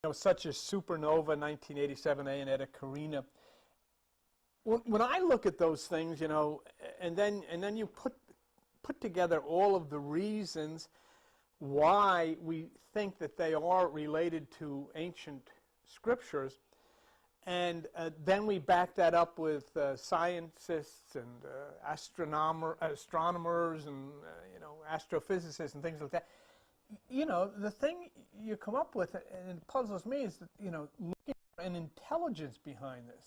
know, such as Supernova, 1987, A and Eta Carina. When I look at those things, you know, and then you put together all of the reasons why we think that they are related to ancient scriptures, and then we back that up with scientists and astronomers and you know, astrophysicists and things like that. You know, the thing you come up with, and it puzzles me, is that, you know, looking for an intelligence behind this.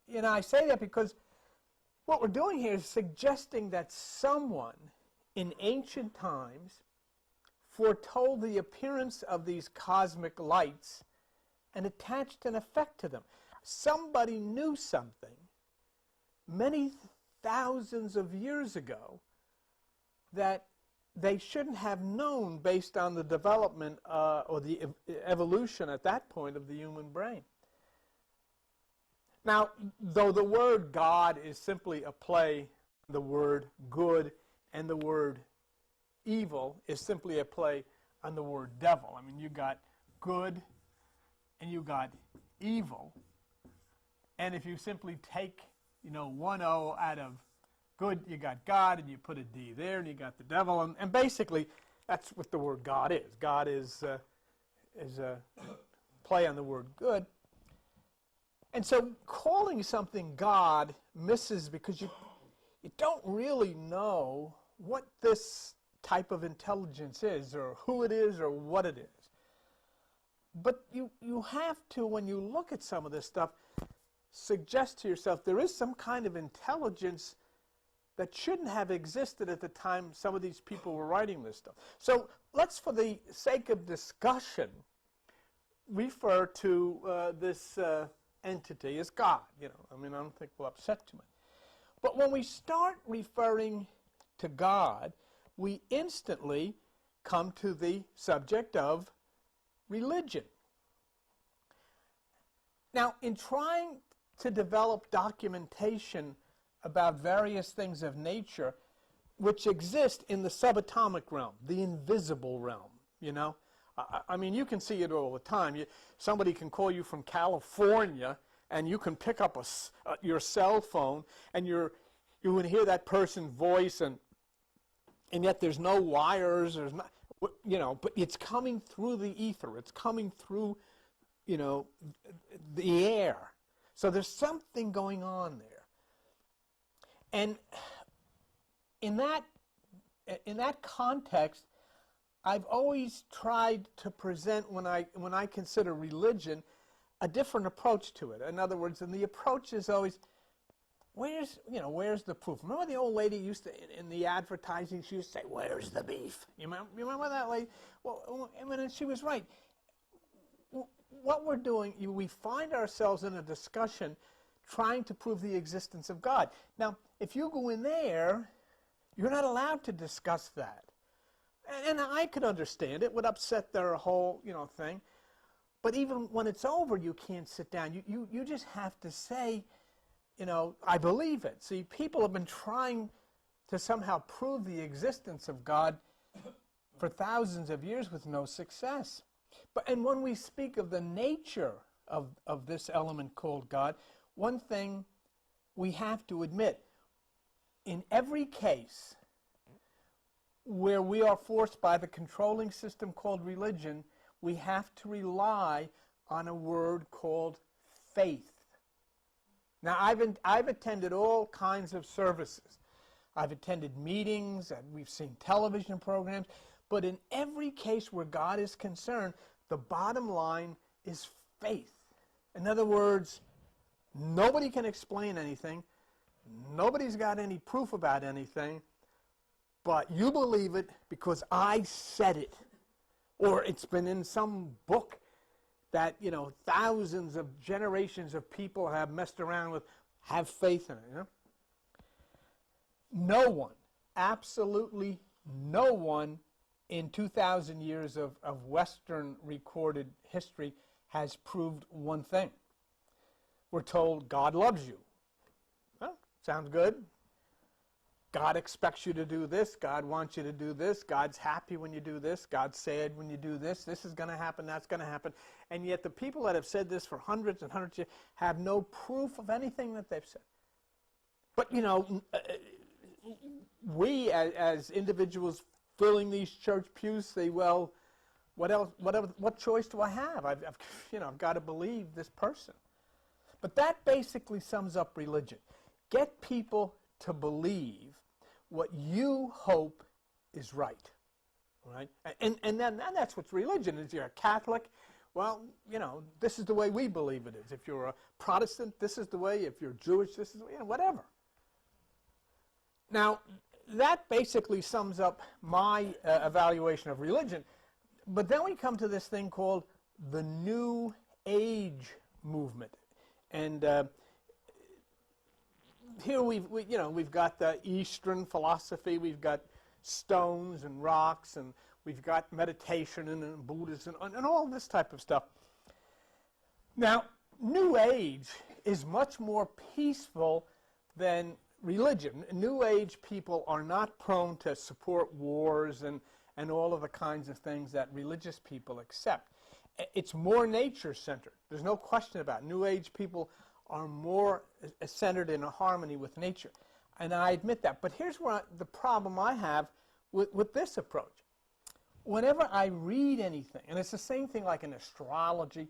You know, I say that because what we're doing here is suggesting that someone in ancient times foretold the appearance of these cosmic lights and attached an effect to them. Somebody knew something many thousands of years ago that they shouldn't have known based on the development or the evolution at that point of the human brain. Now, though the word God is simply a play, the word good and the word evil is simply a play on the word devil. I mean, you got good and you got evil. And if you simply take, you know, one O out of good, you got God, and you put a D there, and you got the devil. And basically, that's what the word God is. God is a play on the word good. And so calling something God misses because you don't really know what this type of intelligence is, or who it is, or what it is. But you have to, when you look at some of this stuff, suggest to yourself there is some kind of intelligence that shouldn't have existed at the time some of these people were writing this stuff. So let's, for the sake of discussion, refer to this entity as God. You know, I mean, I don't think we'll upset too much. But when we start referring to God, we instantly come to the subject of religion. Now, in trying to develop documentation about various things of nature which exist in the subatomic realm, the invisible realm, you know, I mean, you can see it all the time. Somebody can call you from California, and you can pick up your cell phone, and you would hear that person's voice, and yet there's no wires, there's not, you know, but it's coming through the ether. It's coming through, you know, the air. So there's something going on there. And in that context, I've always tried to present, when I consider religion, a different approach to it. In other words, and the approach is always, where's the proof? Remember the old lady used to, in the advertising, she used to say, "Where's the beef?" You remember that lady? Well, I mean, she was right. What we're doing, we find ourselves in a discussion trying to prove the existence of God. Now, if you go in there, you're not allowed to discuss that. And I could understand it would upset their whole, you know, thing. But even when it's over, you can't sit down. You just have to say, you know, I believe it. See, people have been trying to somehow prove the existence of God for thousands of years with no success. And when we speak of the nature of this element called God, one thing we have to admit, in every case where we are forced by the controlling system called religion, we have to rely on a word called faith. Now, I've attended all kinds of services. I've attended meetings, and we've seen television programs, but in every case where God is concerned, the bottom line is faith. In other words, nobody can explain anything. Nobody's got any proof about anything, but you believe it because I said it. Or it's been in some book that, you know, thousands of generations of people have messed around with. Have faith in it, you know? No one, absolutely no one in 2,000 years of Western recorded history has proved one thing. We're told God loves you. Well, sounds good. God expects you to do this. God wants you to do this. God's happy when you do this. God's sad when you do this. This is going to happen. That's going to happen. And yet the people that have said this for hundreds and hundreds of years have no proof of anything that they've said. But, you know, we as individuals filling these church pews say, well, what choice do I have? I've got to believe this person. But that basically sums up religion. Get people to believe what you hope is right, right? And then that's what's religion is. You're a Catholic, well, you know, this is the way we believe it is. If you're a Protestant, this is the way. If you're Jewish, this is the way, whatever. Now, that basically sums up my evaluation of religion. But then we come to this thing called the New Age movement. And here we've got the Eastern philosophy, we've got stones and rocks, and we've got meditation and Buddhism and all this type of stuff. Now, New Age is much more peaceful than religion. New Age people are not prone to support wars and all of the kinds of things that religious people accept. It's more nature-centered. There's no question about it. New Age people are more centered in a harmony with nature. And I admit that. But here's where the problem I have with this approach. Whenever I read anything, and it's the same thing like in astrology,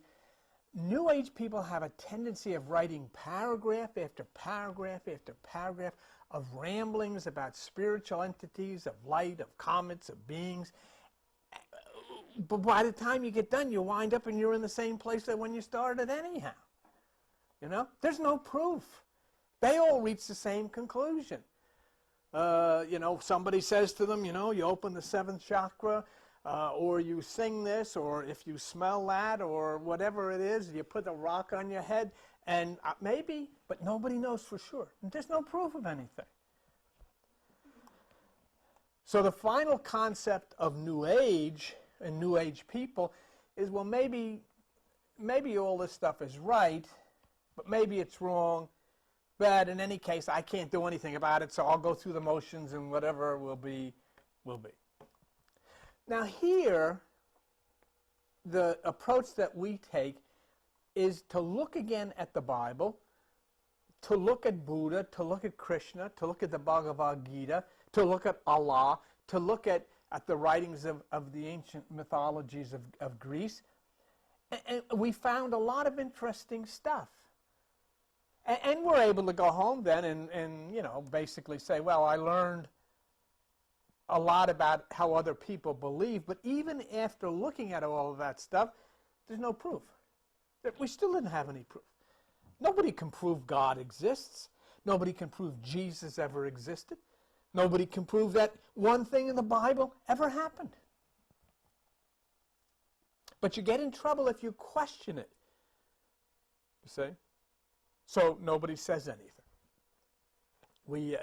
New Age people have a tendency of writing paragraph after paragraph after paragraph of ramblings about spiritual entities, of light, of comets, of beings. But by the time you get done, you wind up and you're in the same place that when you started anyhow. You know, there's no proof. They all reach the same conclusion. Somebody says to them, you open the seventh chakra, or you sing this, or if you smell that, or whatever it is, you put a rock on your head, and maybe, but nobody knows for sure. There's no proof of anything. So the final concept of New Age and New Age people is, well, maybe all this stuff is right, but maybe it's wrong. But in any case, I can't do anything about it, so I'll go through the motions and whatever will be, will be. Now here, the approach that we take is to look again at the Bible, to look at Buddha, to look at Krishna, to look at the Bhagavad Gita, to look at Allah, to look at the writings of the ancient mythologies of Greece. And we found a lot of interesting stuff. And we're able to go home then and basically say, well, I learned a lot about how other people believe, but even after looking at all of that stuff, there's no proof. We still didn't have any proof. Nobody can prove God exists. Nobody can prove Jesus ever existed. Nobody can prove that one thing in the Bible ever happened. But you get in trouble if you question it. You see? So nobody says anything.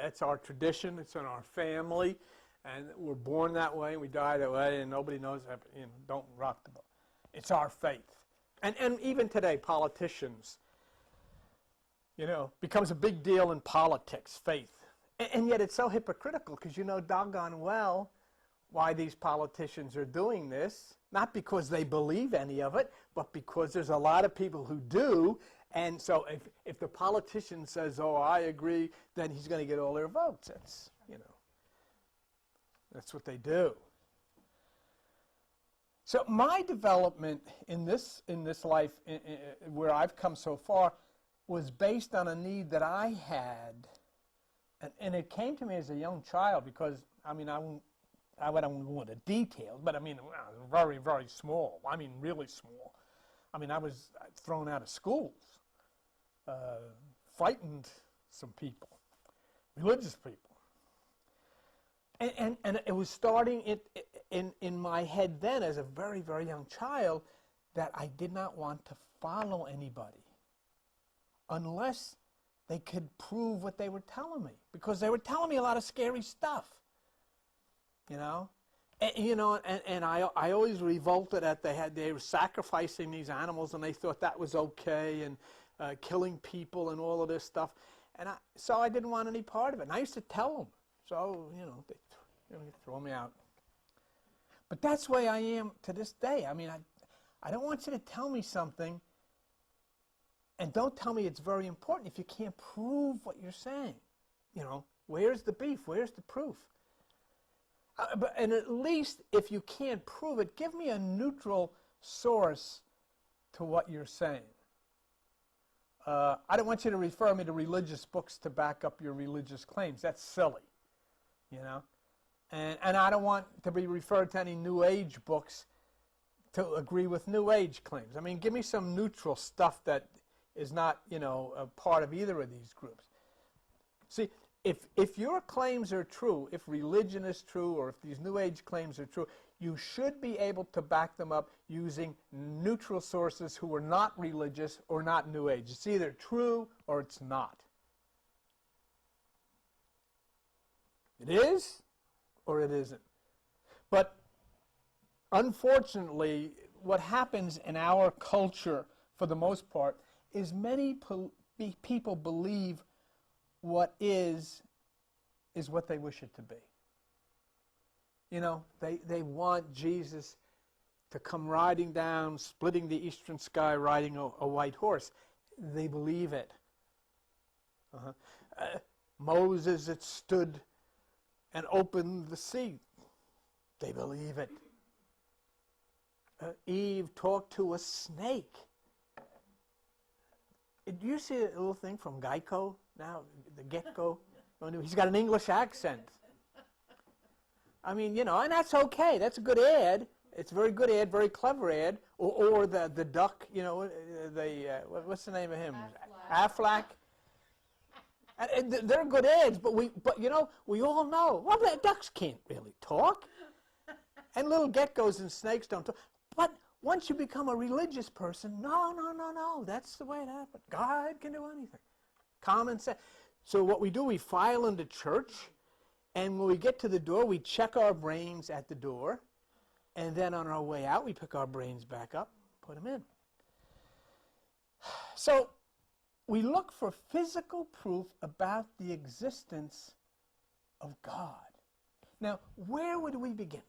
It's our tradition, it's in our family, and we're born that way, and we die that way, and nobody knows, don't rock the boat. It's our faith. And even today, politicians, becomes a big deal in politics, faith. And yet it's so hypocritical because you know doggone well why these politicians are doing this. Not because they believe any of it, but because there's a lot of people who do. And so if the politician says, oh, I agree, then he's going to get all their votes. That's what they do. So my development in this life, where I've come so far, was based on a need that I had. And it came to me as a young child because, I don't go into details, but I was very, very small. Really small. I was thrown out of schools, frightened some people, religious people. And it was starting in my head then as a very, very young child that I did not want to follow anybody unless they could prove what they were telling me, because they were telling me a lot of scary stuff, And I always revolted at they were sacrificing these animals and they thought that was okay, and killing people and all of this stuff, so I didn't want any part of it. And I used to tell them, So, they throw me out. But that's the way I am to this day. I mean, I don't want you to tell me something, and don't tell me it's very important if you can't prove what you're saying. Where's the beef? Where's the proof? And at least if you can't prove it, give me a neutral source to what you're saying. I don't want you to refer me to religious books to back up your religious claims. That's silly, And I don't want to be referred to any New Age books to agree with New Age claims. I mean, give me some neutral stuff that is not, a part of either of these groups. See, if your claims are true, if religion is true, or if these New Age claims are true, you should be able to back them up using neutral sources who are not religious or not New Age. It's either true or it's not. It is or it isn't. But unfortunately, what happens in our culture, for the most part, is many people believe what is what they wish it to be. They want Jesus to come riding down, splitting the eastern sky, riding a white horse. They believe it. Moses that stood and opened the sea. They believe it. Eve talked to a snake. Do you see a little thing from Geico now, the Get-Go? He's got an English accent. I mean, and that's okay. That's a good ad. It's a very good ad, very clever ad. Or the duck, what's the name of him? Affleck. And they're good ads, but we all know, well, the ducks can't really talk. And little geckos and snakes don't talk. But once you become a religious person, no, that's the way it happens. God can do anything. Common sense. So what we do, we file into church, and when we get to the door, we check our brains at the door, and then on our way out, we pick our brains back up, put them in. So we look for physical proof about the existence of God. Now, where would we begin?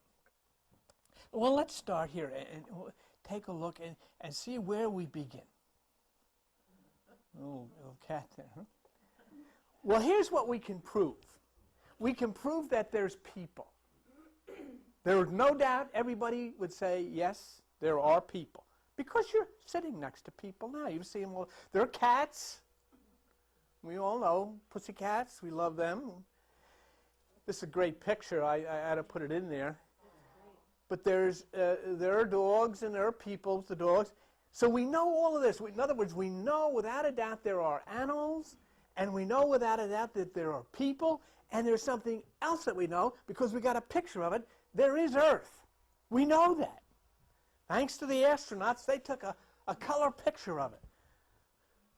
Well, let's start here and take a look and see where we begin. Little cat there, huh? Well, here's what we can prove. We can prove that there's people. There's no doubt everybody would say, yes, there are people. Because you're sitting next to people now. You see them all. There are cats. We all know pussycats. We love them. This is a great picture. I had to put it in there. But there are dogs and there are people with the dogs. So we know all of this. In other words, we know without a doubt there are animals, and we know without a doubt that there are people, and there's something else that we know because we got a picture of it. There is Earth. We know that. Thanks to the astronauts, they took a color picture of it.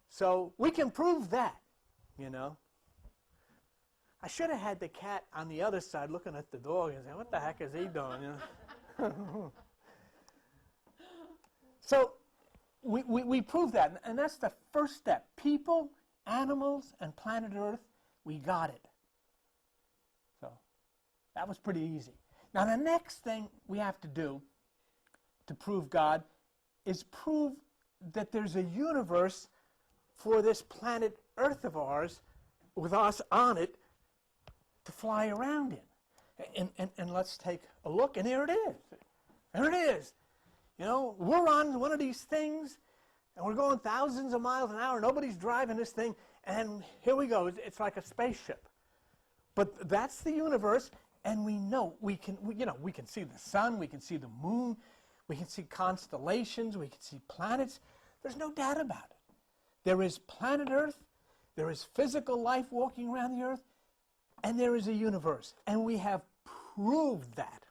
So we can prove that, I should have had the cat on the other side looking at the dog and saying, what the heck is he doing? So we prove that, and that's the first step. People, animals, and planet Earth, we got it. So that was pretty easy. Now the next thing we have to do to prove God is prove that there's a universe for this planet Earth of ours with us on it to fly around in. And let's take a look, and there it is. There it is. We're on one of these things, and we're going thousands of miles an hour. Nobody's driving this thing, and here we go. It's like a spaceship. But that's the universe, and we know we can see the sun, we can see the moon, we can see constellations, we can see planets. There's no doubt about it. There is planet Earth, there is physical life walking around the Earth, and there is a universe, and we have proved that.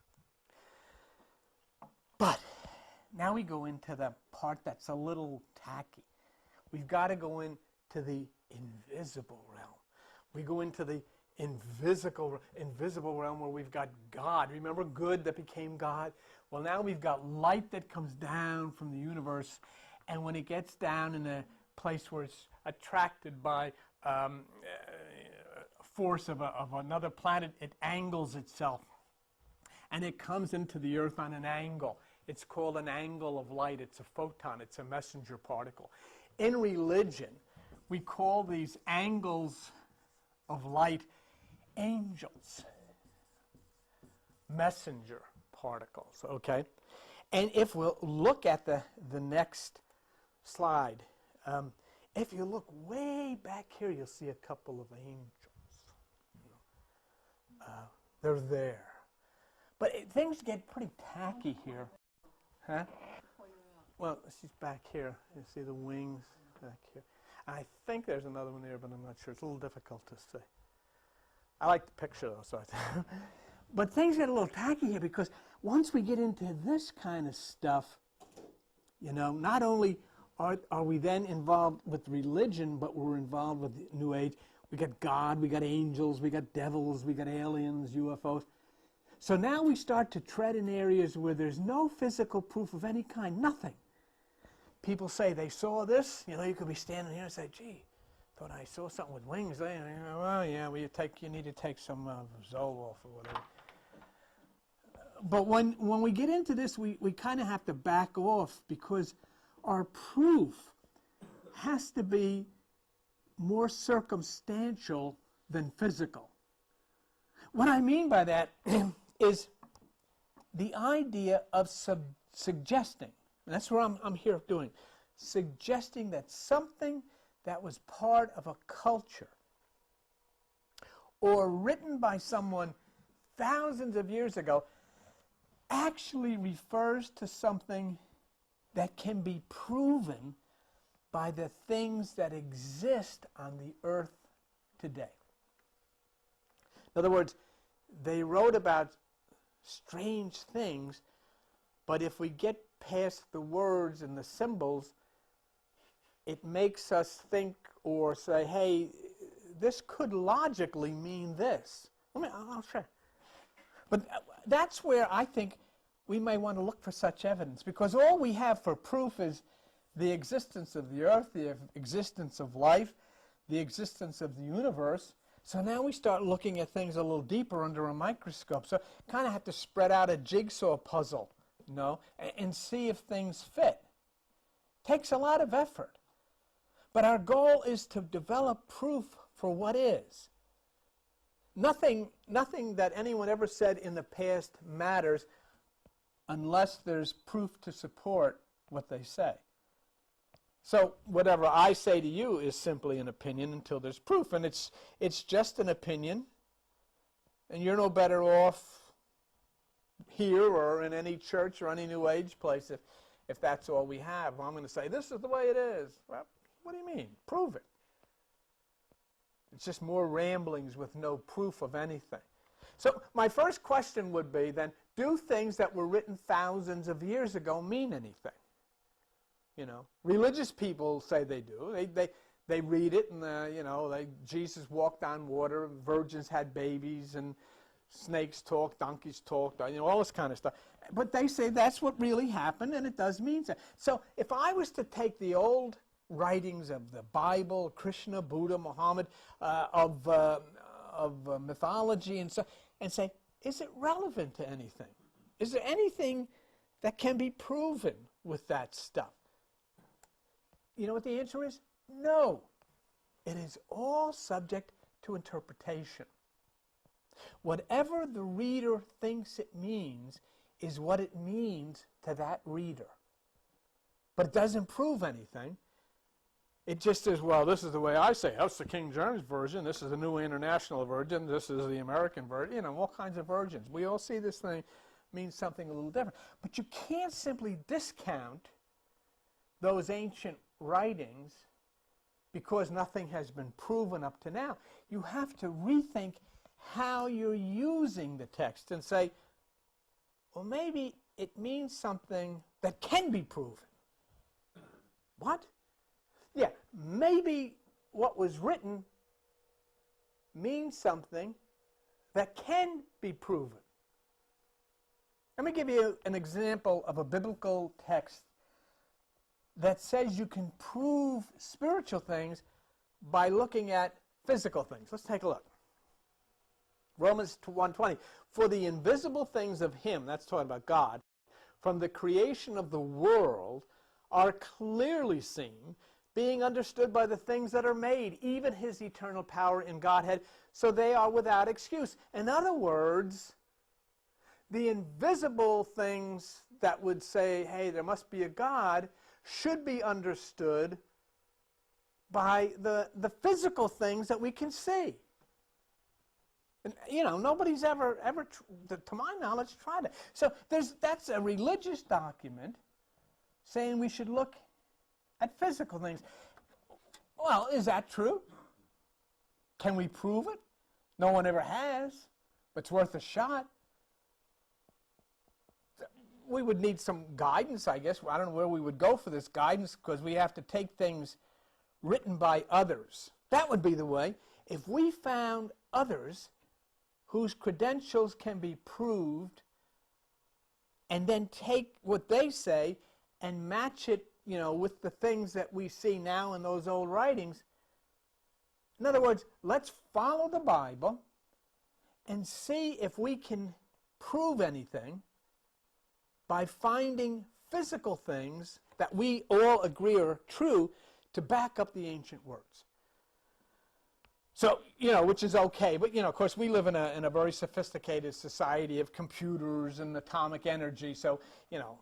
But now we go into the part that's a little tacky. We've got to go into the invisible realm. We go into the invisible realm where we've got God. Remember good that became God? Well, now we've got light that comes down from the universe, and when it gets down in a place where it's attracted by force of another planet, it angles itself. And it comes into the Earth on an angle. It's called an angle of light. It's a photon. It's a messenger particle. In religion, we call these angles of light angels, messenger particles, okay? And if we'll look at the next slide, if you look way back here, you'll see a couple of angels. They're there. But things get pretty tacky here. Huh? Well, she's back here. You see the wings back here. I think there's another one there, but I'm not sure. It's a little difficult to see. I like the picture, though. So but things get a little tacky here because once we get into this kind of stuff, you know, not only are we then involved with religion, but we're involved with the New Age. We got God, we got angels, we got devils, we got aliens, UFOs. So now we start to tread in areas where there's no physical proof of any kind, nothing. People say they saw this. You know, you could be standing here and say, gee, thought I saw something with wings there. You know, well, yeah, well, you need to take some Zoloft or whatever. But when we get into this, we kind of have to back off because our proof has to be more circumstantial than physical. What I mean by that is the idea of suggesting. And that's what I'm here doing. Suggesting that something that was part of a culture or written by someone thousands of years ago actually refers to something that can be proven by the things that exist on the earth today. In other words, they wrote about strange things, but if we get past the words and the symbols, it makes us think or say, hey, this could logically mean this. I'll share. But that's where I think we may want to look for such evidence, because all we have for proof is the existence of the earth, the existence of life, the existence of the universe. So now we start looking at things a little deeper under a microscope. So kind of have to spread out a jigsaw puzzle, you know, and see if things fit. Takes a lot of effort. But our goal is to develop proof for what is. Nothing that anyone ever said in the past matters unless there's proof to support what they say. So whatever I say to you is simply an opinion until there's proof. And it's just an opinion. And you're no better off here or in any church or any New Age place if that's all we have. I'm going to say, this is the way it is. Well, what do you mean? Prove it. It's just more ramblings with no proof of anything. So my first question would be then, do things that were written thousands of years ago mean anything? You know, religious people say they do. They read it, and you know, Jesus walked on water, virgins had babies, and snakes talked, donkeys talked, you know, all this kind of stuff. But they say that's what really happened, and it does mean so. So if I was to take the old writings of the Bible, Krishna, Buddha, Muhammad, of mythology, and so, and say, is it relevant to anything? Is there anything that can be proven with that stuff? You know what the answer is? No. It is all subject to interpretation. Whatever the reader thinks it means is what it means to that reader. But it doesn't prove anything. It just says, well, this is the way I say it. That's the King James Version. This is the New International Version. This is the American Version. You know, all kinds of versions. We all see this thing means something a little different. But you can't simply discount those ancient writings because nothing has been proven up to now. You have to rethink how you're using the text and say, well, maybe it means something that can be proven. What? Yeah, maybe what was written means something that can be proven. Let me give you an example of a biblical text that says you can prove spiritual things by looking at physical things. Let's take a look. Romans 1:20. For the invisible things of him, that's talking about God, from the creation of the world are clearly seen, being understood by the things that are made, even his eternal power in Godhead, so they are without excuse. In other words, the invisible things that would say, hey, there must be a God, should be understood by the physical things that we can see. And, you know, nobody's ever, to my knowledge, tried it. So that's a religious document saying we should look at physical things. Well, is that true? Can we prove it? No one ever has, but it's worth a shot. We would need some guidance, I guess. I don't know where we would go for this guidance, because we have to take things written by others. That would be the way. If we found others whose credentials can be proved, and then take what they say and match it, you know, with the things that we see now in those old writings. In other words, let's follow the Bible and see if we can prove anything by finding physical things that we all agree are true to back up the ancient words. So, you know, which is okay, but, you know, of course, we live in a very sophisticated society of computers and atomic energy, so, you know,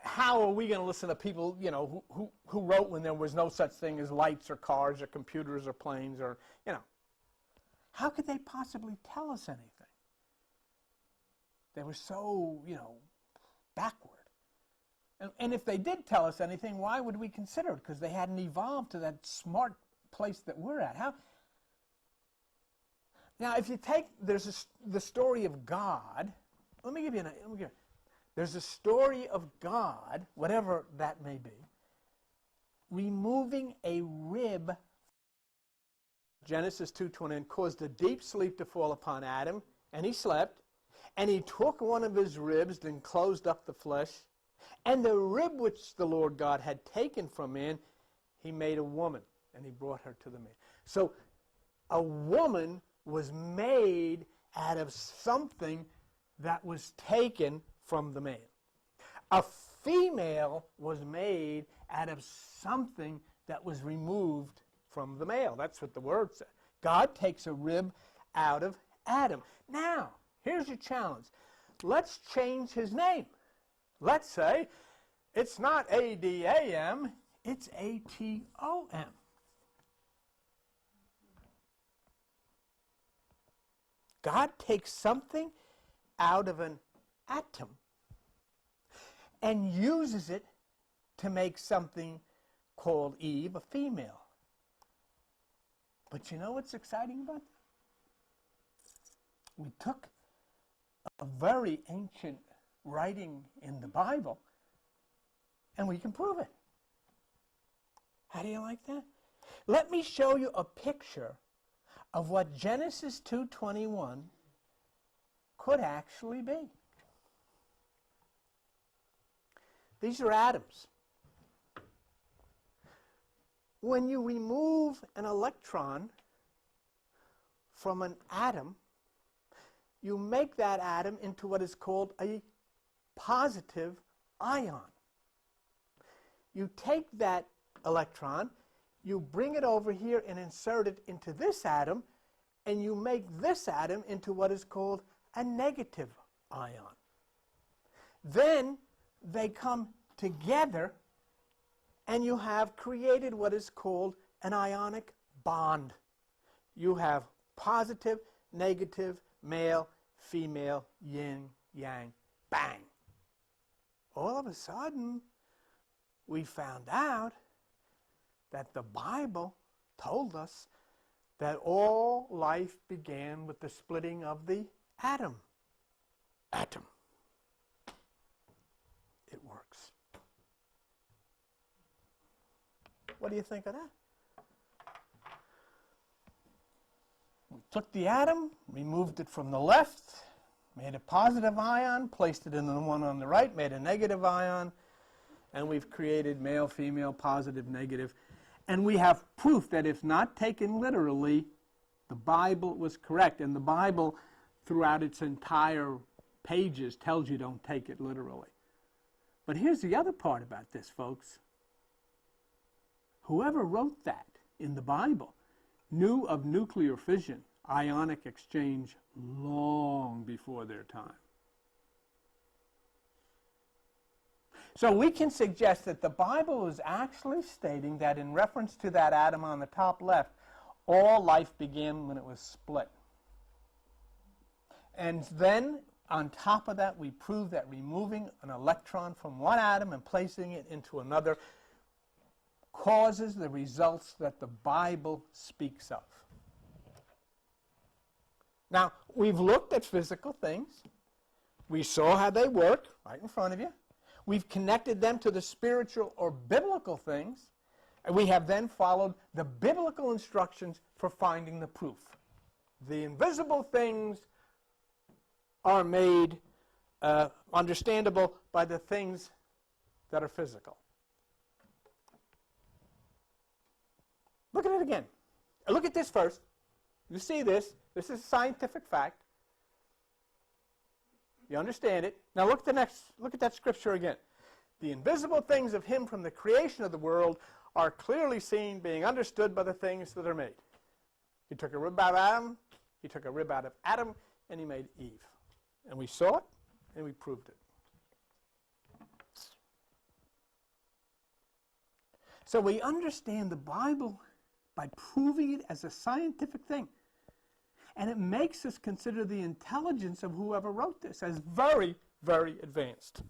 how are we going to listen to people, you know, who wrote when there was no such thing as lights or cars or computers or planes or, you know, how could they possibly tell us anything? They were so, you know, backward. And if they did tell us anything, why would we consider it? Because they hadn't evolved to that smart place that we're at. How? Now, if you take, the story of God. Let me give you there's a story of God, whatever that may be, removing a rib. Genesis 2:20, and caused a deep sleep to fall upon Adam, and he slept. And he took one of his ribs and closed up the flesh. And the rib which the Lord God had taken from man, he made a woman, and he brought her to the man. So a woman was made out of something that was taken from the man. A female was made out of something that was removed from the male. That's what the word said. God takes a rib out of Adam. Now, here's your challenge. Let's change his name. Let's say it's not A-D-A-M, it's A-T-O-M. God takes something out of an atom and uses it to make something called Eve, a female. But you know what's exciting about that? We took a very ancient writing in the Bible, and we can prove it. How do you like that? Let me show you a picture of what Genesis 2:21 could actually be. These are atoms. When you remove an electron from an atom, you make that atom into what is called a positive ion. You take that electron, you bring it over here and insert it into this atom, and you make this atom into what is called a negative ion. Then they come together, and you have created what is called an ionic bond. You have positive, negative, male, female, yin, yang, bang. All of a sudden, we found out that the Bible told us that all life began with the splitting of the atom. Atom. It works. What do you think of that? We took the atom, removed it from the left, made a positive ion, placed it in the one on the right, made a negative ion, and we've created male, female, positive, negative. And we have proof that if not taken literally, The Bible was correct, and the Bible, throughout its entire pages, tells you don't take it literally. But here's the other part about this, folks. Whoever wrote that in the Bible knew of nuclear fission, ionic exchange, long before their time. So we can suggest that the Bible is actually stating that in reference to that atom on the top left, all life began when it was split. And then, on top of that, we prove that removing an electron from one atom and placing it into another causes the results that the Bible speaks of. Now, we've looked at physical things. We saw how they work right in front of you. We've connected them to the spiritual or biblical things, and we have then followed the biblical instructions for finding the proof. The invisible things are made understandable by the things that are physical. Look at it again. Look at this first. You see this. This is a scientific fact. You understand it. Now look at that scripture again. The invisible things of him from the creation of the world are clearly seen, being understood by the things that are made. He took a rib out of Adam, he took a rib out of Adam, and he made Eve. And we saw it, and we proved it. So we understand the Bible by proving it as a scientific thing. And it makes us consider the intelligence of whoever wrote this as very, very advanced.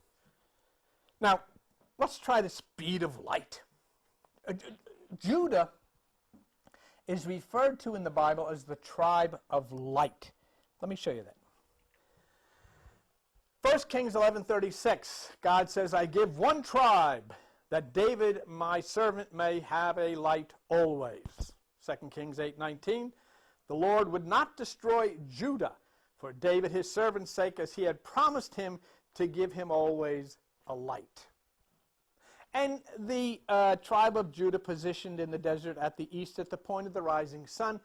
Now, let's try the speed of light. Judah is referred to in the Bible as the tribe of light. Let me show you that. 1 Kings 11:36, God says, I give one tribe, that David my servant may have a light always. 2 Kings 8:19, the Lord would not destroy Judah for David his servant's sake, as he had promised him to give him always a light. And the tribe of Judah positioned in the desert at the east at the point of the rising sun,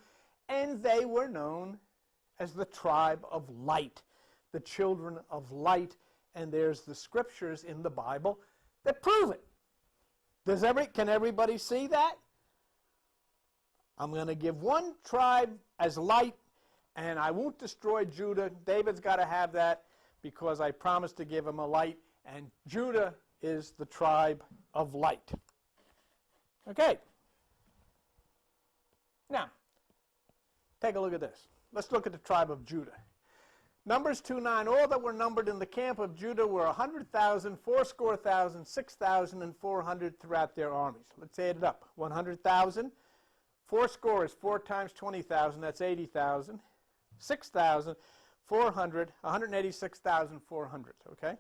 and they were known as the tribe of light, the children of light, and there's the scriptures in the Bible that prove it. Can everybody see that? I'm going to give one tribe as light, and I won't destroy Judah. David's got to have that because I promised to give him a light, and Judah is the tribe of light. Okay. Now, take a look at this. Let's look at the tribe of Judah. Numbers 2:9, all that were numbered in the camp of Judah were 100,000, 80,000, 6,000, and 400 throughout their armies. Let's add it up. 100,000. 4 is 4 times 20,000, that's 80,000. 6,000, 400, 186,400, okay?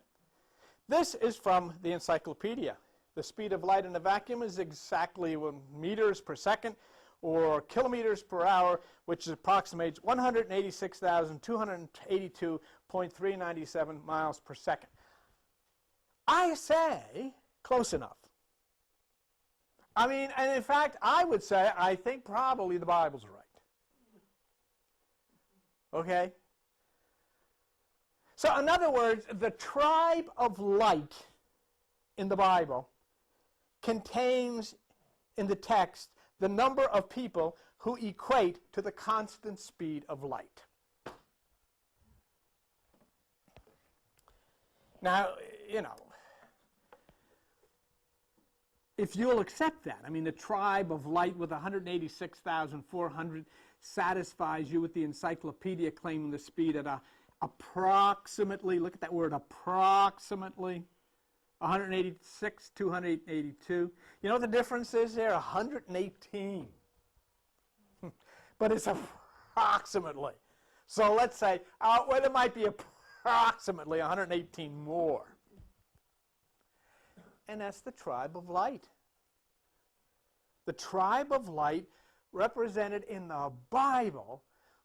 This is from the encyclopedia. The speed of light in a vacuum is exactly meters per second or kilometers per hour, which approximates 186,282.397 miles per second. I say close enough. I mean, and in fact, I would say I think probably the Bible's right. Okay? So in other words, the tribe of light in the Bible contains in the text the number of people who equate to the constant speed of light. Now, you know, if you'll accept that, I mean, the tribe of light with 186,400 satisfies you with the encyclopedia claiming the speed at approximately, look at that word, approximately 186, 282. You know what the difference is there? 118. But it's approximately. So let's say, well, it might be approximately 118 more. And that's the tribe of light. The tribe of light represented in the Bible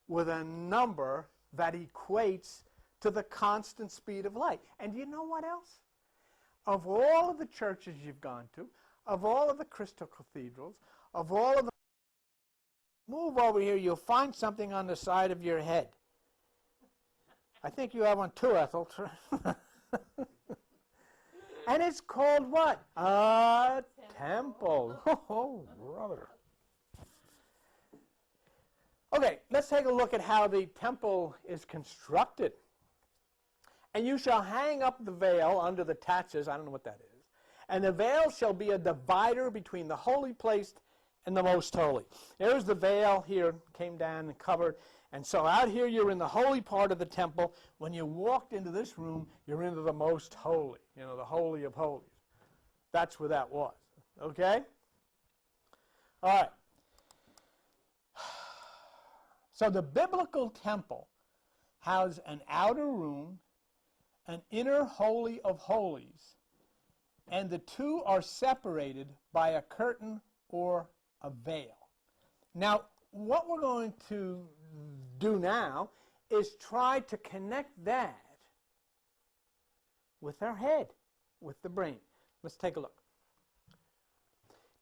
with a number that equates to the constant speed of light. And you know what else? Of all of the churches you've gone to, of all of the crystal cathedrals, of all of the move over here, you'll find something on the side of your head. I think you have one too, Ethel. And it's called what? A temple. Oh, brother. Okay, let's take a look at how the temple is constructed. And you shall hang up the veil under the taches. I don't know what that is. And the veil shall be a divider between the holy place and the most holy. There's the veil here, came down and covered. And so out here you're in the holy part of the temple. When you walked into this room, you're into the most holy, the holy of holies. That's where that was. Okay? All right. So the biblical temple has an outer room, an inner holy of holies, and the two are separated by a curtain or a veil. Now, what we're going to do now is try to connect that with our head, with the brain. Let's take a look.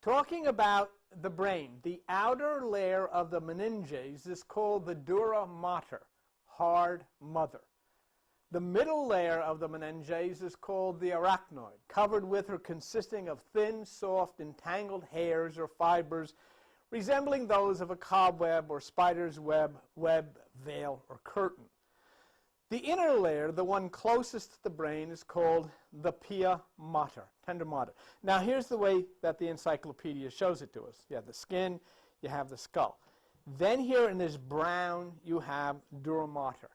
Talking about the brain, the outer layer of the meninges is called the dura mater, hard mother. The middle layer of the meninges is called the arachnoid, covered with or consisting of thin, soft, entangled hairs or fibers resembling those of a cobweb or spider's web, veil, or curtain. The inner layer, the one closest to the brain, is called the pia mater, tender mater. Now here's the way that the encyclopedia shows it to us. You have the skin, you have the skull. Then here in this brown, you have dura mater.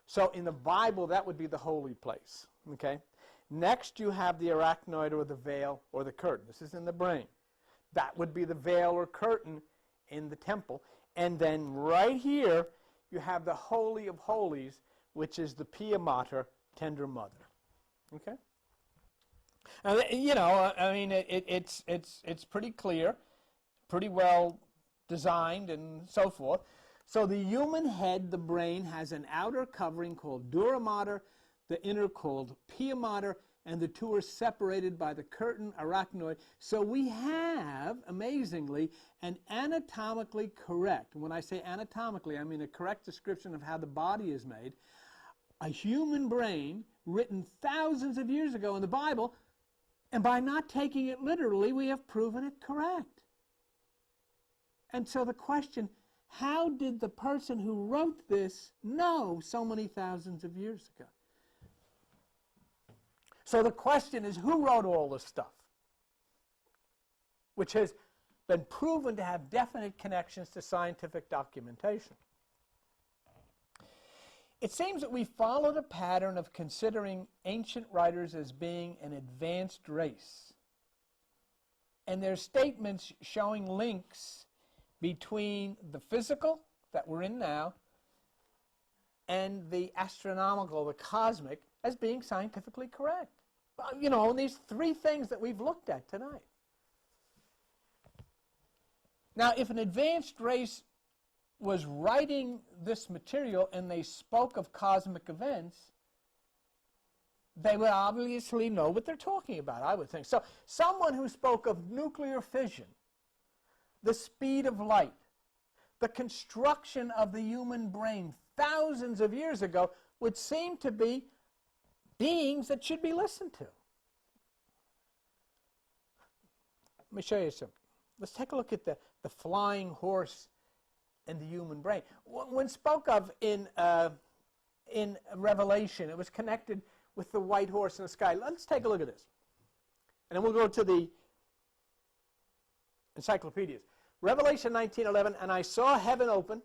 So in the Bible, that would be the holy place. Okay. Next, you have the arachnoid or the veil or the curtain. This is in the brain. That would be the veil or curtain in the temple. And then right here, you have the Holy of Holies, which is the Pia Mater, tender mother. Okay? I mean, it's pretty clear, pretty well designed and so forth. So the human head, the brain, has an outer covering called dura mater, the inner called pia mater, and the two are separated by the curtain arachnoid. So we have, amazingly, an anatomically correct, when I say anatomically, I mean a correct description of how the body is made, a human brain written thousands of years ago in the Bible, and by not taking it literally, we have proven it correct. And so the question, how did the person who wrote this know so many thousands of years ago? So the question is, who wrote all this stuff? Which has been proven to have definite connections to scientific documentation. It seems that we followed a pattern of considering ancient writers as being an advanced race, and their statements showing links between the physical that we're in now and the astronomical, the cosmic, as being scientifically correct. These three things that we've looked at tonight. Now, if an advanced race was writing this material and they spoke of cosmic events, they would obviously know what they're talking about, I would think. So someone who spoke of nuclear fission, the speed of light, the construction of the human brain thousands of years ago would seem to be beings that should be listened to. Let me show you something. Let's take a look at the flying horse and the human brain. When spoke of in Revelation, it was connected with the white horse in the sky. Let's take a look at this. And then we'll go to the encyclopedias. Revelation 19:11, and I saw heaven open,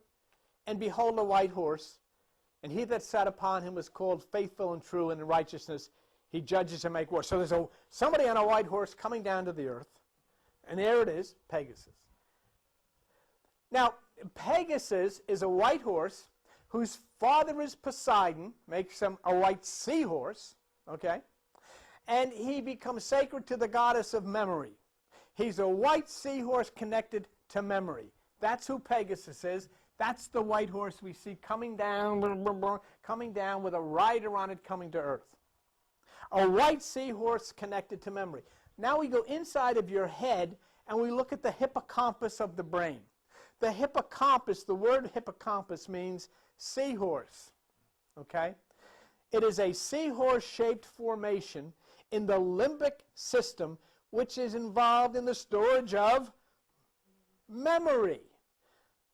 and behold a white horse, and he that sat upon him was called faithful and true, and in righteousness he judges and makes war. So there's somebody on a white horse coming down to the earth, and there it is, Pegasus. Now, Pegasus is a white horse whose father is Poseidon, makes him a white seahorse, okay? And he becomes sacred to the goddess of memory. He's a white seahorse connected to memory. That's who Pegasus is. That's the white horse we see coming down with a rider on it coming to earth. A white seahorse connected to memory. Now we go inside of your head and we look at the hippocampus of the brain. the hippocampus, the word hippocampus means seahorse, okay? It is a seahorse-shaped formation in the limbic system, which is involved in the storage of memory.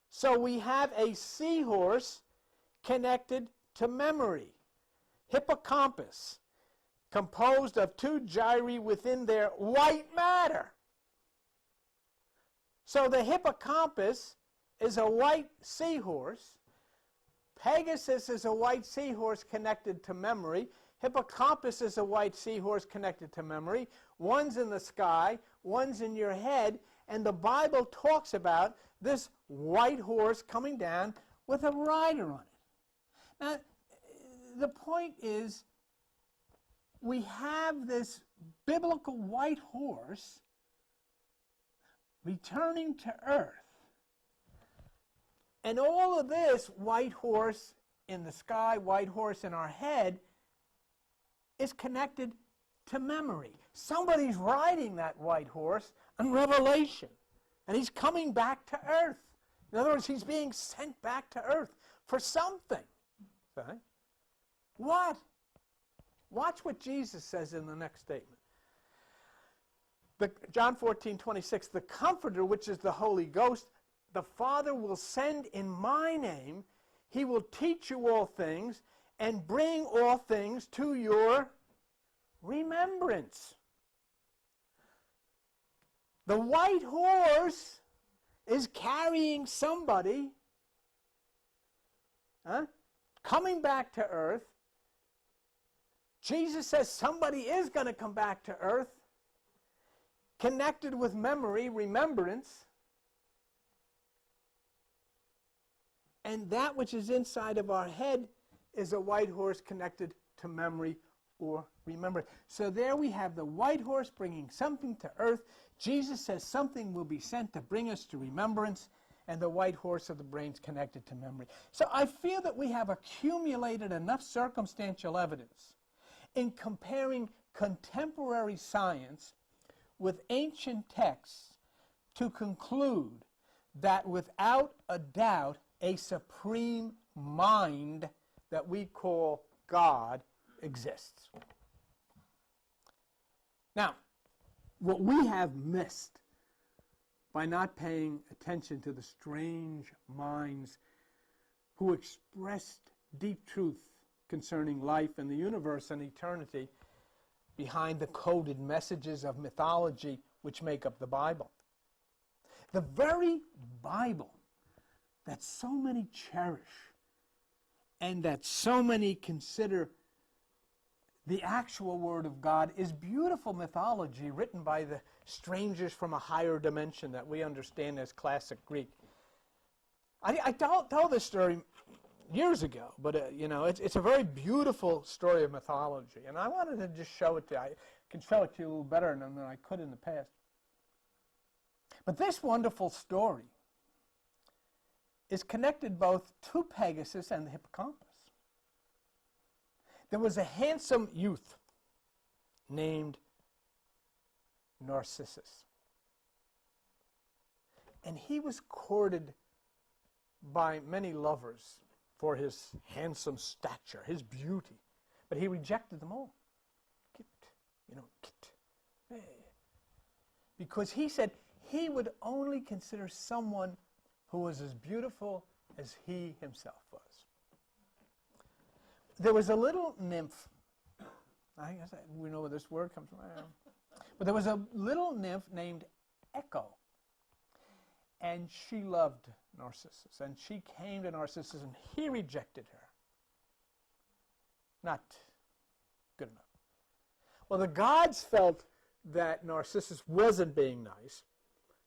So we have a seahorse connected to memory. Hippocampus, composed of two gyri within their white matter. So the hippocampus is a white seahorse. Pegasus is a white seahorse connected to memory. Hippocampus is a white seahorse connected to memory. One's in the sky, one's in your head, and the Bible talks about this white horse coming down with a rider on it. Now, the point is, we have this biblical white horse returning to earth. And all of this, white horse in the sky, white horse in our head, is connected to memory. Somebody's riding that white horse in Revelation, and he's coming back to earth. In other words, he's being sent back to earth for something. Okay? What? Watch what Jesus says in the next statement. John 14:26, the Comforter, which is the Holy Ghost, the Father will send in my name. He will teach you all things and bring all things to your remembrance. The white horse is carrying somebody coming back to earth. Jesus says somebody is going to come back to earth, connected with memory, remembrance, and that which is inside of our head is a white horse connected to memory or remembrance. So there we have the white horse bringing something to earth. Jesus says something will be sent to bring us to remembrance, and the white horse of the brain's connected to memory. So I feel that we have accumulated enough circumstantial evidence in comparing contemporary science with ancient texts to conclude that without a doubt a supreme mind that we call God exists. Now, what we have missed by not paying attention to the strange minds who expressed deep truth concerning life and the universe and eternity behind the coded messages of mythology which make up the Bible. The very Bible that so many cherish and that so many consider the actual Word of God is beautiful mythology written by the strangers from a higher dimension that we understand as classic Greek. I told this story years ago, but it's a very beautiful story of mythology, and I wanted to just show it to you. I can show it to you a little better than I could in the past. But this wonderful story is connected both to Pegasus and the hippocampus. There was a handsome youth named Narcissus, and he was courted by many lovers for his handsome stature, his beauty. But he rejected them all. Because he said he would only consider someone who was as beautiful as he himself was. There was a little nymph. I guess we know where this word comes from. But there was a little nymph named Echo. And she loved Narcissus, and she came to Narcissus, and he rejected her. Not good enough. Well, the gods felt that Narcissus wasn't being nice,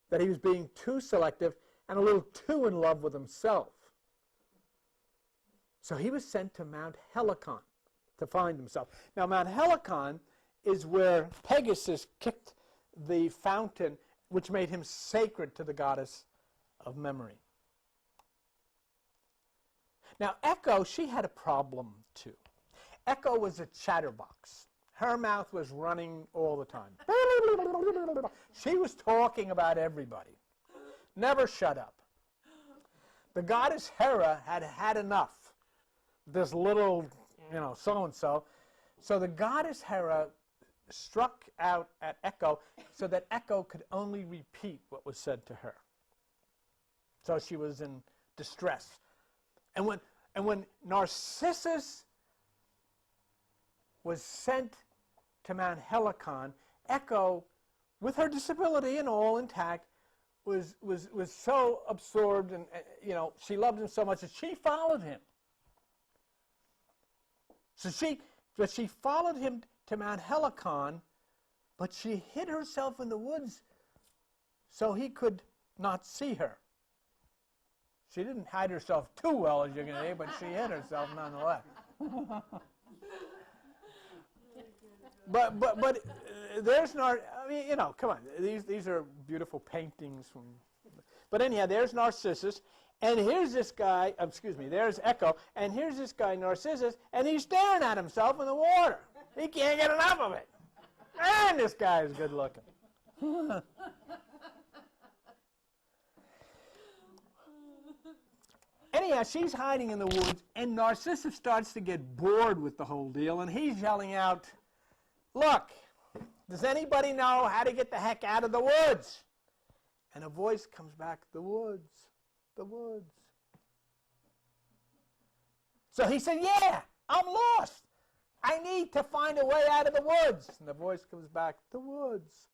that he was being too selective and a little too in love with himself. So he was sent to Mount Helicon to find himself. Now, Mount Helicon is where Pegasus kicked the fountain which made him sacred to the goddess of memory. Now, Echo, she had a problem too. Echo was a chatterbox. Her mouth was running all the time. She was talking about everybody. Never shut up. The goddess Hera had had enough. This little, so-and-so. So the goddess Hera struck out at Echo so that Echo could only repeat what was said to her. So she was in distress. And when Narcissus was sent to Mount Helicon, Echo, with her disability and all intact, was so absorbed, and she loved him so much that she followed him. So she followed him to Mount Helicon, but she hid herself in the woods so he could not see her. She didn't hide herself too well, as you can see, but she hid herself nonetheless. But there's come on, these are beautiful paintings from. But anyhow, there's Narcissus, and here's this guy. There's Echo, and here's this guy Narcissus, and he's staring at himself in the water. He can't get enough of it. And this guy is good looking. Anyhow, she's hiding in the woods, and Narcissus starts to get bored with the whole deal, and he's yelling out, "Look, does anybody know how to get the heck out of the woods?" And a voice comes back, "The woods, the woods." So he said, "Yeah, I'm lost. I need to find a way out of the woods." And the voice comes back, "The woods,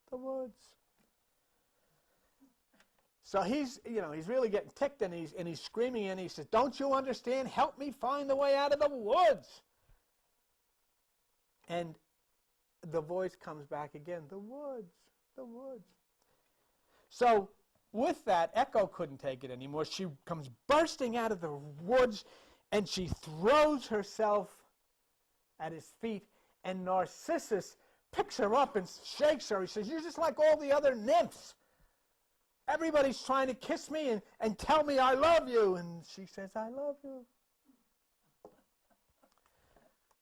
the woods." So he's really getting ticked, and he's screaming, and he says, "Don't you understand? Help me find the way out of the woods." And the voice comes back again, "The woods, the woods." So with that, Echo couldn't take it anymore. She comes bursting out of the woods, and she throws herself at his feet, and Narcissus picks her up and shakes her. He says, "You're just like all the other nymphs. Everybody's trying to kiss me and tell me I love you." And she says, "I love you."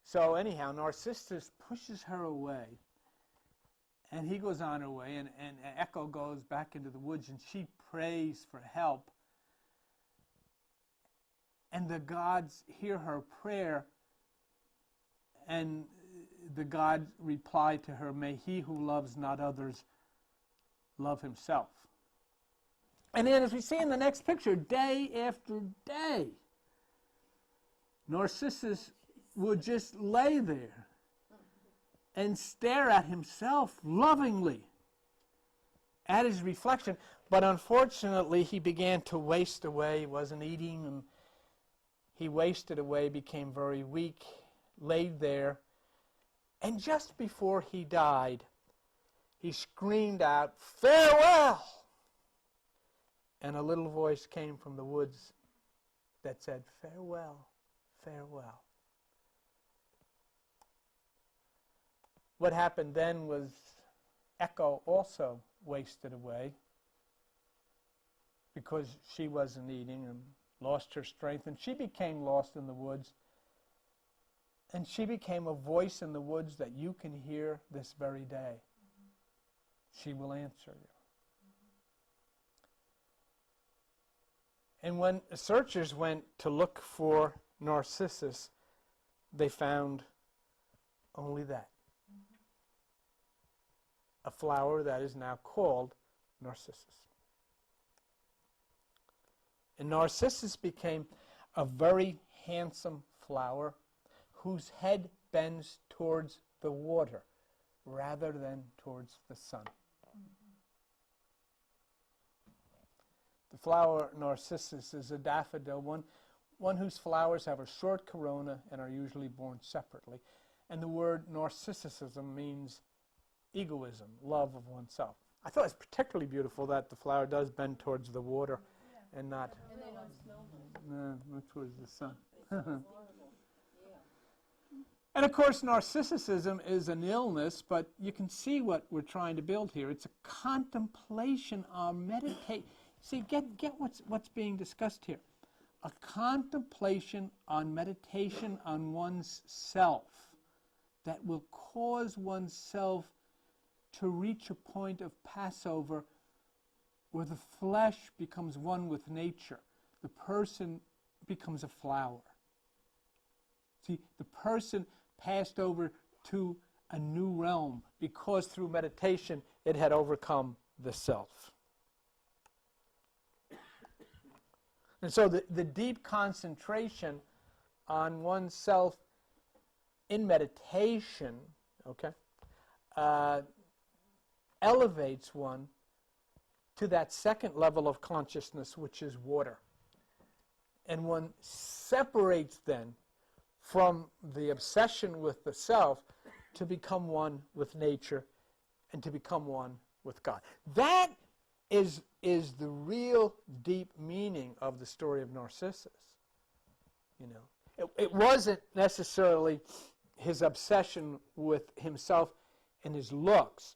So anyhow, Narcissus pushes her away, and he goes on her way, and Echo goes back into the woods, and she prays for help. And the gods hear her prayer, and the gods reply to her, "May he who loves not others love himself." And then as we see in the next picture, day after day, Narcissus would just lay there and stare at himself lovingly, at his reflection. But unfortunately, he began to waste away. He wasn't eating, and he wasted away, became very weak, laid there. And just before he died, he screamed out, "Farewell!" And a little voice came from the woods that said, "Farewell, farewell." What happened then was Echo also wasted away because she wasn't eating and lost her strength, and she became lost in the woods. And she became a voice in the woods that you can hear this very day. She will answer you. And when searchers went to look for Narcissus, they found only that. A flower that is now called Narcissus. And Narcissus became a very handsome flower whose head bends towards the water rather than towards the sun. The flower Narcissus is a daffodil, one whose flowers have a short corona and are usually borne separately. And the word narcissism means egoism, love of oneself. I thought it was particularly beautiful that the flower does bend towards the water and not towards the sun. And of course, narcissism is an illness, but you can see what we're trying to build here. It's a contemplation on meditation. See, get what's being discussed here. A contemplation on meditation on one's self that will cause oneself to reach a point of Passover where the flesh becomes one with nature. the person becomes a flower. See, the person passed over to a new realm because through meditation it had overcome the self. And so the deep concentration on oneself in meditation, okay, elevates one to that second level of consciousness, which is water. And one separates then from the obsession with the self to become one with nature and to become one with God. That is the real deep meaning of the story of Narcissus. You know, it wasn't necessarily his obsession with himself and his looks.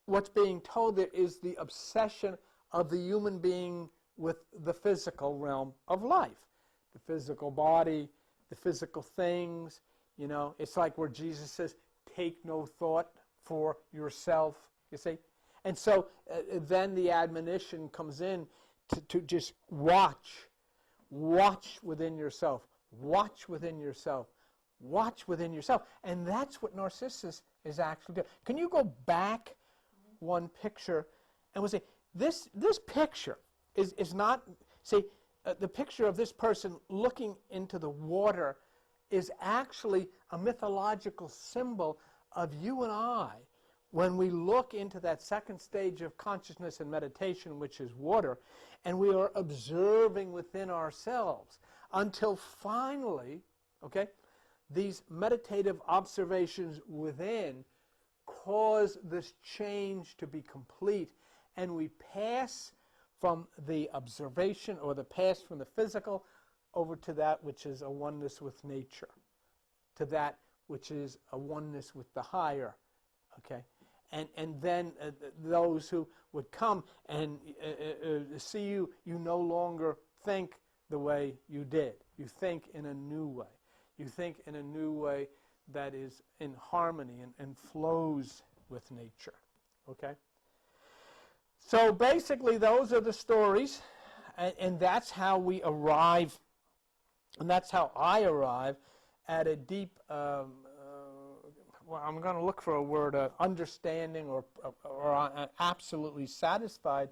What's being told there is the obsession of the human being with the physical realm of life. The physical body, the physical things, you know. It's like where Jesus says, take no thought for yourself, you see. And so then the admonition comes in to just watch within yourself, watch within yourself, watch within yourself. And that's what Narcissus is actually doing. Can you go back one picture and we'll say, this picture is not, see, the picture of this person looking into the water is actually a mythological symbol of you and I when we look into that second stage of consciousness and meditation, which is water, and we are observing within ourselves until finally, okay, these meditative observations within cause this change to be complete, and we pass from the observation or the pass from the physical over to that which is a oneness with nature, to that which is a oneness with the higher, okay? And then those who would come and see you, you no longer think the way you did. You think in a new way. You think in a new way that is in harmony and flows with nature, okay? So basically those are the stories, and that's how we arrive, and that's how I arrive at a deep, well, I'm going to look for a word, understanding or absolutely satisfied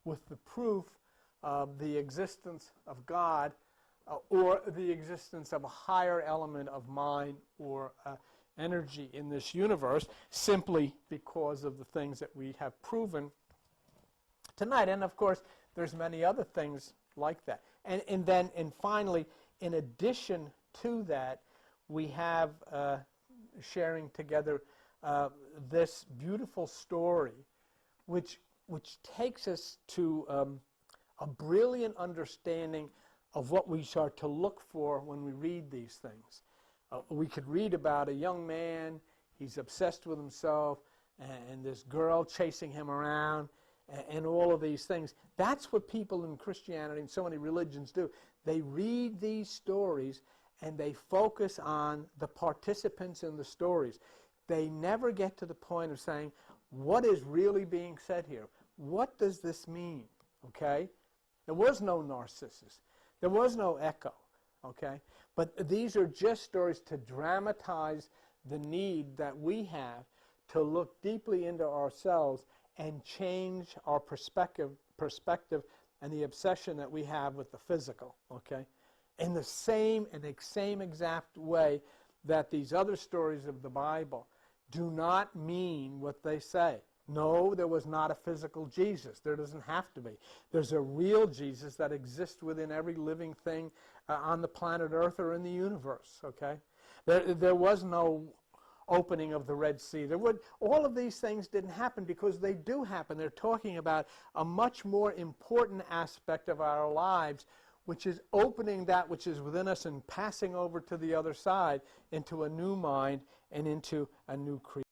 with the proof of the existence of God or the existence of a higher element of mind or energy in this universe, simply because of the things that we have proven tonight. And of course, there's many other things like that. And then finally, in addition to that, we have sharing together this beautiful story, which takes us to a brilliant understanding of what we start to look for when we read these things. We could read about a young man, he's obsessed with himself, and this girl chasing him around, and all of these things. That's what people in Christianity and so many religions do. They read these stories and they focus on the participants in the stories. They never get to the point of saying, what is really being said here? What does this mean? Okay? There was no Narcissus. There was no Echo. Okay? But these are just stories to dramatize the need that we have to look deeply into ourselves and change our perspective and the obsession that we have with the physical. Okay? In the same exact way that these other stories of the Bible do not mean what they say. No, there was not a physical Jesus. There doesn't have to be. There's a real Jesus that exists within every living thing on the planet Earth or in the universe, okay? There was no opening of the Red Sea. All of these things didn't happen because they do happen. They're talking about a much more important aspect of our lives, which is opening that which is within us and passing over to the other side into a new mind and into a new creation.